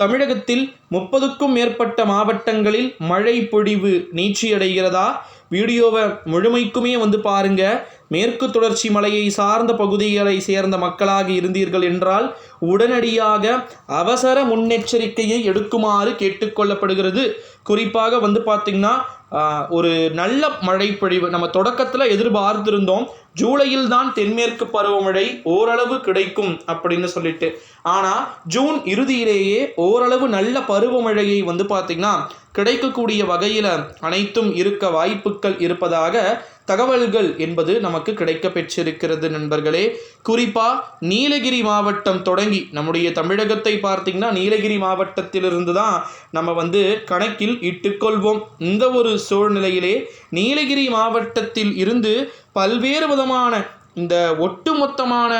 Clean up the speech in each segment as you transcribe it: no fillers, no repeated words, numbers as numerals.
தமிழகத்தில் 30க்கும் மேற்பட்ட மாவட்டங்களில் மழை பொழிவு நீட்சியடைகிறதா? வீடியோவை முழுமைக்குமே பாருங்க. மேற்கு தொடர்ச்சி மலையை சார்ந்த பகுதிகளை சேர்ந்த மக்களாக இருந்தீர்கள் என்றால் உடனடியாக அவசர முன்னெச்சரிக்கையை எடுக்குமாறு கேட்டுக்கொள்ளப்படுகிறது. குறிப்பாக பார்த்திங்கன்னா ஒரு நல்ல மழை பொழிவு நம்ம தொடக்கத்தில் எதிர்பார்த்திருந்தோம். ஜூலையில் தான் தென்மேற்கு பருவமழை ஓரளவு கிடைக்கும் அப்படின்னு சொல்லிட்டு. ஆனால் ஜூன் இறுதியிலேயே ஓரளவு நல்ல பருவமழையை பார்த்திங்கன்னா கிடைக்கக்கூடிய வகையில் அனைத்தும் இருக்க வாய்ப்புகள் இருப்பதாக தகவல்கள் என்பது நமக்கு கிடைக்க பெற்றிருக்கிறது நண்பர்களே. குறிப்பாக நீலகிரி மாவட்டம் தொடங்கி நம்முடைய தமிழகத்தை பார்த்திங்கன்னா நீலகிரி மாவட்டத்திலிருந்து தான் நம்ம கணக்கில் இட்டுக்கொள்வோம். இந்த ஒரு சூழ்நிலையிலே நீலகிரி மாவட்டத்தில் இருந்து பல்வேறு விதமான இந்த ஒட்டுமொத்தமான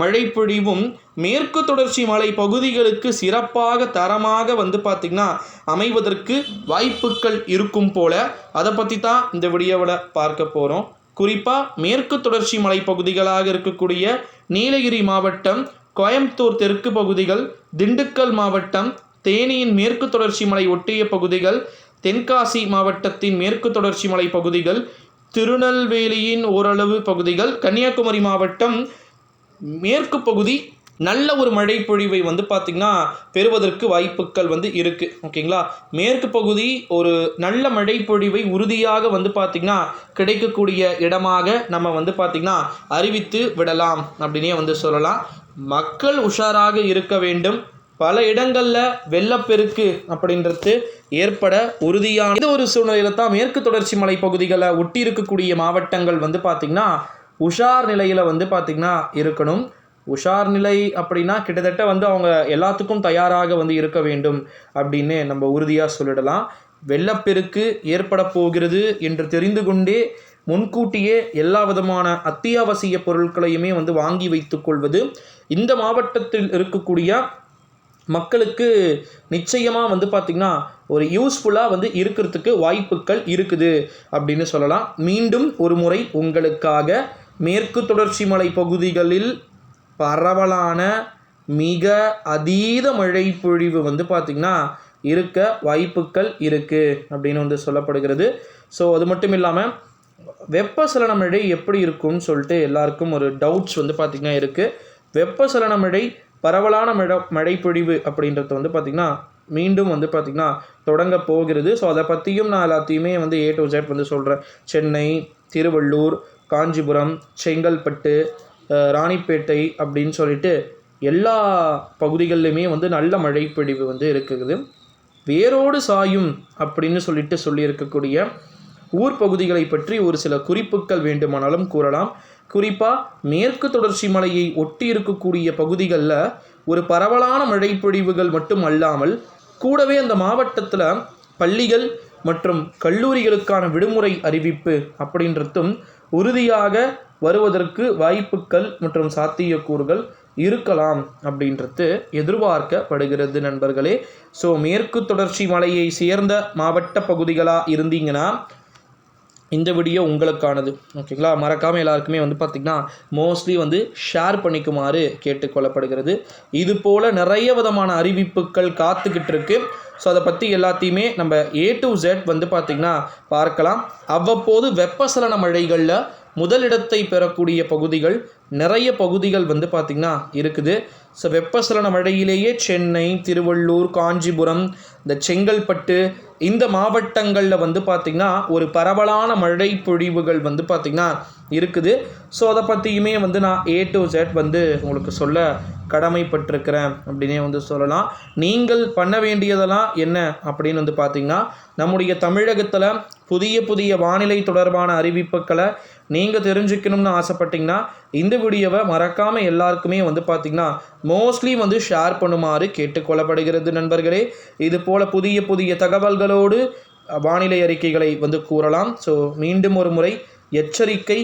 மழை பொழிவும் மேற்கு தொடர்ச்சி மலை பகுதிகளுக்கு சிறப்பாக தரமாக பார்த்திங்கன்னா அமைவதற்கு வாய்ப்புகள் இருக்கும் போல அதை பற்றி தான் இந்த வீடியோவில் பார்க்க போகிறோம். குறிப்பாக மேற்கு தொடர்ச்சி மலை பகுதிகளாக இருக்கக்கூடிய நீலகிரி மாவட்டம், கோயம்புத்தூர் தெற்கு பகுதிகள், திண்டுக்கல் மாவட்டம், தேனியின் மேற்கு தொடர்ச்சி மலை ஒட்டிய பகுதிகள், தென்காசி மாவட்டத்தின் மேற்கு தொடர்ச்சி மலை பகுதிகள், திருநெல்வேலியின் ஓரளவு பகுதிகள், கன்னியாகுமரி மாவட்டம் மேற்கு பகுதி நல்ல ஒரு மழை பொழிவை பார்த்திங்கன்னா பெறுவதற்கு வாய்ப்புகள் இருக்குது. ஓகேங்களா, மேற்கு பகுதி ஒரு நல்ல மழை பொழிவை உறுதியாக பார்த்திங்கன்னா கிடைக்கக்கூடிய இடமாக நம்ம பார்த்திங்கன்னா அறிவித்து விடலாம் அப்படின்னே சொல்லலாம். மக்கள் உஷாராக இருக்க வேண்டும். பல இடங்களில் வெள்ளப்பெருக்கு அப்படின்றது ஏற்பட உறுதியான இது ஒரு சூழ்நிலையில் தான் மேற்கு தொடர்ச்சி மலை பகுதிகளை ஒட்டி இருக்கக்கூடிய மாவட்டங்கள் பார்த்திங்கன்னா உஷார் நிலையில் பார்த்திங்கன்னா இருக்கணும். உஷார் நிலை அப்படின்னா கிட்டத்தட்ட அவங்க எல்லாத்துக்கும் தயாராக இருக்க வேண்டும் அப்படின்னு நம்ம உறுதியாக சொல்லிடலாம். வெள்ளப்பெருக்கு ஏற்பட போகிறது என்று தெரிந்து கொண்டே முன்கூட்டியே எல்லா விதமான அத்தியாவசிய பொருட்களையுமே வாங்கி வைத்துக் கொள்வது இந்த மாவட்டத்தில் இருக்கக்கூடிய மக்களுக்கு நிச்சயமாக பார்த்திங்கன்னா ஒரு யூஸ்ஃபுல்லாக இருக்கிறதுக்கு வாய்ப்புகள் இருக்குது அப்படின்னு சொல்லலாம். மீண்டும் ஒரு முறை உங்களுக்காக மேற்கு தொடர்ச்சி மலை பகுதிகளில் பரவலான மிக அதீத மழை பொழிவு பார்த்திங்கன்னா இருக்க வாய்ப்புகள் இருக்குது அப்படின்னு சொல்லப்படுகிறது. ஸோ அது மட்டும் இல்லாமல் வெப்பசலன மழை எப்படி இருக்கும்னு சொல்லிட்டு எல்லாருக்கும் ஒரு டவுட்ஸ் பார்த்திங்கன்னா இருக்குது. வெப்பசலன மழை பரவலான மழை பொழிவு அப்படின்றது பார்த்திங்கன்னா மீண்டும் பார்த்திங்கன்னா தொடங்க போகிறது. ஸோ அதை பற்றியும் நான் எல்லாத்தையுமே A to Z சொல்கிறேன். சென்னை, திருவள்ளூர், காஞ்சிபுரம், செங்கல்பட்டு, ராணிப்பேட்டை அப்படின்னு சொல்லிட்டு எல்லா பகுதிகளிலுமே நல்ல மழை பொழிவு இருக்குது. வேரோடு சாயும் அப்படின்னு சொல்லியிருக்கக்கூடிய ஊர் பகுதிகளை பற்றி ஒரு சில குறிப்புகள் வேண்டுமானாலும் கூறலாம். குறிப்பாக மேற்கு தொடர்ச்சி மலையை ஒட்டி இருக்கக்கூடிய பகுதிகளில் ஒரு பரவலான மழை பொழிவுகள் மட்டும் அல்லாமல் கூடவே அந்த மாவட்டத்தில் பள்ளிகள் மற்றும் கல்லூரிகளுக்கான விடுமுறை அறிவிப்பு அப்படின்றதும் உறுதியாக வருவதற்கு வாய்ப்புகள் மற்றும் சாத்தியக்கூறுகள் இருக்கலாம் அப்படின்றது எதிர்பார்க்கப்படுகிறது நண்பர்களே. ஸோ மேற்கு தொடர்ச்சி மலையை சேர்ந்த மாவட்ட பகுதிகளாக இருந்தீங்கன்னா இந்த வீடியோ உங்களுக்கானது. ஓகேங்களா, மறக்காமல் எல்லாருக்குமே பார்த்திங்கன்னா மோஸ்ட்லி ஷேர் பண்ணிக்குமாறு கேட்டுக்கொள்ளப்படுகிறது. இது போல் நிறைய விதமான அறிவிப்புகள் காத்துக்கிட்டு இருக்கு. ஸோ அதை பற்றி எல்லாத்தையுமே நம்ம A to Z பார்த்திங்கன்னா பார்க்கலாம். அவ்வப்போது வெப்பசலன மழைகளில் முதலிடத்தை பெறக்கூடிய பகுதிகள் நிறைய பகுதிகள் பார்த்திங்கன்னா இருக்குது. ஸோ வெப்பசலன மழையிலேயே சென்னை, திருவள்ளூர், காஞ்சிபுரம், இந்த செங்கல்பட்டு இந்த மாவட்டங்களில் பார்த்திங்கன்னா ஒரு பரவலான மழை பொழிவுகள் பார்த்திங்கன்னா இருக்குது. ஸோ அதை பற்றியுமே நான் A to Z உங்களுக்கு சொல்ல கடமைப்பட்டிருக்கிறேன் அப்படின்னே சொல்லலாம். நீங்கள் பண்ண வேண்டியதெல்லாம் என்ன அப்படின்னு பார்த்திங்கன்னா நம்முடைய தமிழகத்தில் புதிய வானிலை தொடர்பான அறிவிப்புகளை நீங்கள் தெரிஞ்சுக்கணும்னு ஆசைப்பட்டீங்கன்னா இந்த வீடியோவை மறக்காமல் எல்லாருக்குமே பார்த்திங்கன்னா மோஸ்ட்லி ஷேர் பண்ணுமாறு கேட்டுக்கொள்ளப்படுகிறது நண்பர்களே. இது போல் புதிய தகவல்களோடு வானிலை அறிக்கைகளை கூறலாம். ஸோ மீண்டும் ஒரு முறை எச்சரிக்கை